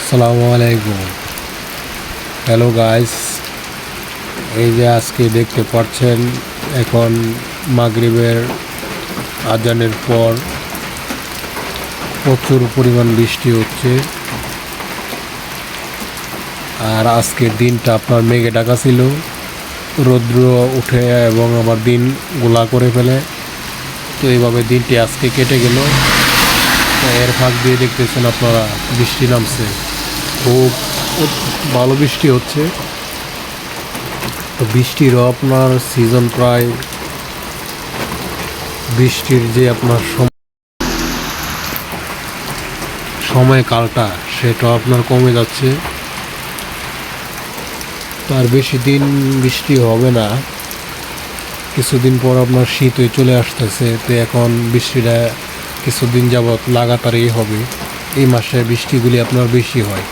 আসসালামু আলাইকুম। Hello guys, এই যে আজকে দেখতে পাচ্ছেন এখন মাগরিবের আজানের পর প্রচুর পরিমাণ বৃষ্টি হচ্ছে। আর আজকের দিনটা আপনার মেঘে ঢাকা ছিল, রৌদ্র উঠে এবং আবার দিন গোলা করে ফেলে। তো এইভাবে দিনটি আজকে কেটে গেল। তো এর ফাঁক দিয়ে দেখতেছেন আপনারা বৃষ্টি নামছে, খুব ভালো বৃষ্টি হচ্ছে। তো বৃষ্টিরও আপনার সিজন প্রায়, বৃষ্টির যে আপনার সময়কালটা সেটা আপনার কমে যাচ্ছে। তার বেশি দিন বৃষ্টি হবে না, কিছুদিন পর আপনার শীতই চলে আসতেছে। তো এখন বৃষ্টিটা কিছুদিন যাবৎ লাগাতারই হবে। এই মাসে বৃষ্টিগুলি আপনার বেশি হয়।